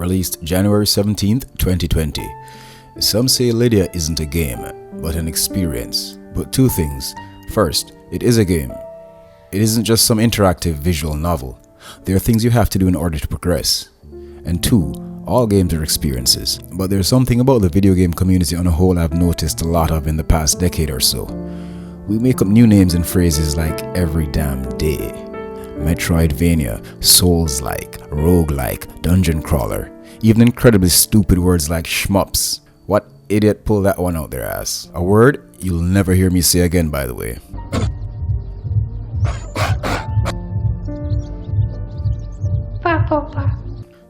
released January 17th, 2020. Some say Lydia isn't a game, but an experience. But two things. First, it is a game. It isn't just some interactive visual novel. There are things you have to do in order to progress. And two, all games are experiences. But there's something about the video game community on a whole I've noticed a lot of in the past decade or so. We make up new names and phrases like every damn day. Metroidvania, Souls-like, roguelike, dungeon crawler. Even incredibly stupid words like shmups. What idiot pulled that one out their ass? A word you'll never hear me say again, by the way.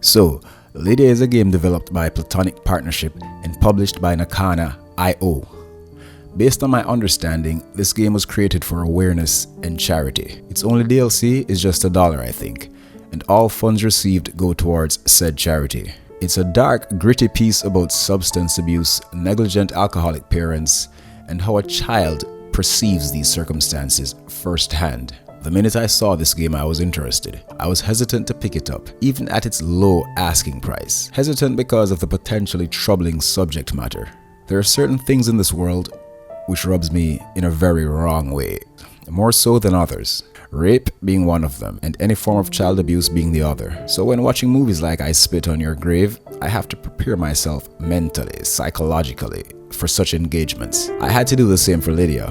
So, Lydia is a game developed by Platonic Partnership and published by Nakana.io. Based on my understanding, this game was created for awareness and charity. Its only DLC is just $1, I think, and all funds received go towards said charity. It's a dark, gritty piece about substance abuse, negligent alcoholic parents, and how a child perceives these circumstances firsthand. The minute I saw this game, I was interested. I was hesitant to pick it up, even at its low asking price. Hesitant because of the potentially troubling subject matter. There are certain things in this world which rubs me in a very wrong way, more so than others. Rape being one of them, and any form of child abuse being the other. So when watching movies like I Spit on Your Grave, I have to prepare myself mentally, psychologically, for such engagements. I had to do the same for Lydia.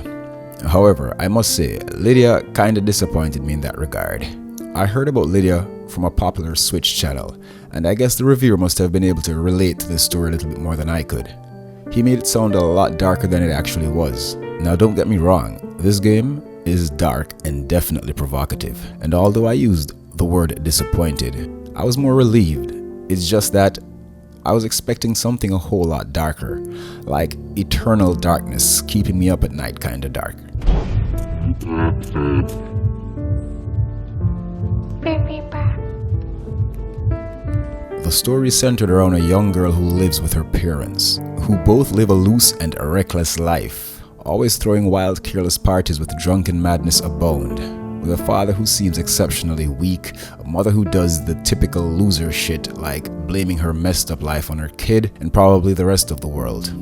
However, I must say, Lydia kinda disappointed me in that regard. I heard about Lydia from a popular Switch channel, and I guess the reviewer must have been able to relate to this story a little bit more than I could. He made it sound a lot darker than it actually was. Now don't get me wrong, this game is dark and definitely provocative. And although I used the word disappointed, I was more relieved. It's just that I was expecting something a whole lot darker, like eternal darkness keeping me up at night kinda dark. The story is centered around a young girl who lives with her parents, who both live a loose and reckless life, always throwing wild, careless parties with drunken madness abound, with a father who seems exceptionally weak, a mother who does the typical loser shit like blaming her messed up life on her kid and probably the rest of the world.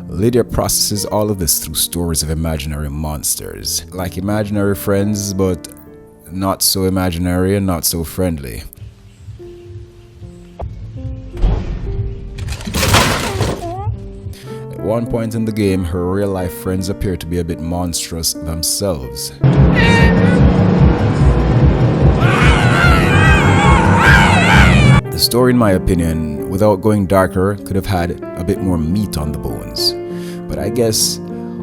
Lydia processes all of this through stories of imaginary monsters, like imaginary friends, but not so imaginary and not so friendly. At one point in the game, her real-life friends appear to be a bit monstrous themselves. The story, in my opinion, without going darker, could have had a bit more meat on the bones. But I guess,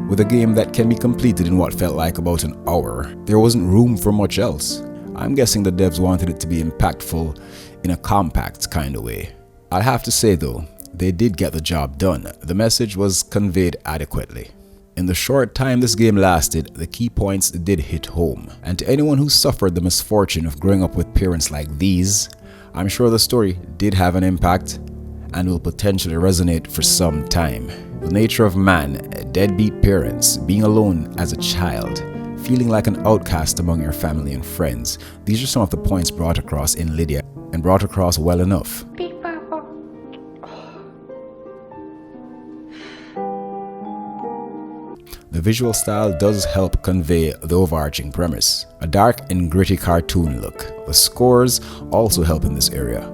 with a game that can be completed in what felt like about an hour, there wasn't room for much else. I'm guessing the devs wanted it to be impactful in a compact kind of way. I'll have to say though, they did get the job done. The message was conveyed adequately. In the short time this game lasted, the key points did hit home. And to anyone who suffered the misfortune of growing up with parents like these, I'm sure the story did have an impact and will potentially resonate for some time. The nature of man, deadbeat parents, being alone as a child, feeling like an outcast among your family and friends. These are some of the points brought across in Lydia, and brought across well enough. The visual style does help convey the overarching premise, a dark and gritty cartoon look. The scores also help in this area.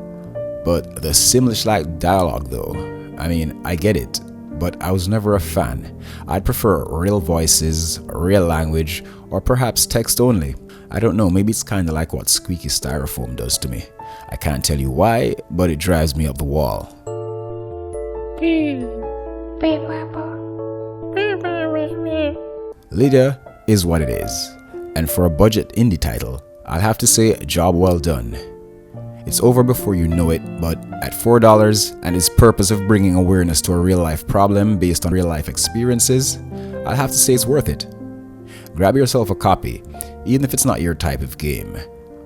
But the Simlish-like dialogue though, I mean, I get it, but I was never a fan. I'd prefer real voices, real language, or perhaps text only. I don't know, maybe it's kinda like what squeaky styrofoam does to me. I can't tell you why, but it drives me up the wall. Lydia is what it is, and for a budget indie title, I'll have to say job well done. It's over before you know it, but at $4 and its purpose of bringing awareness to a real-life problem based on real-life experiences, I'll have to say it's worth it. Grab yourself a copy, even if it's not your type of game.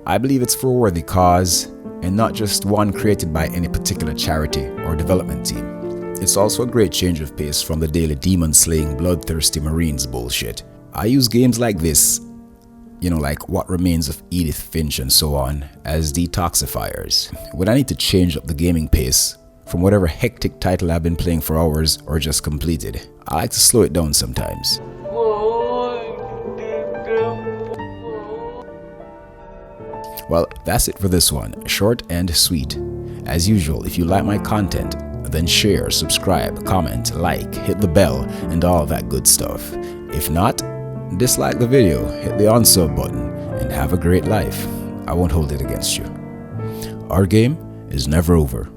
I believe it's for a worthy cause, and not just one created by any particular charity or development team. It's also a great change of pace from the daily demon-slaying bloodthirsty Marines bullshit. I use games like this like What Remains of Edith Finch and so on, as detoxifiers. When I need to change up the gaming pace from whatever hectic title I've been playing for hours or just completed, I like to slow it down sometimes. Well, that's it for this one, short and sweet. As usual, if you like my content, then share, subscribe, comment, like, hit the bell, and all that good stuff. If not, dislike the video, hit the unsub button, and have a great life. I won't hold it against you. Our game is never over.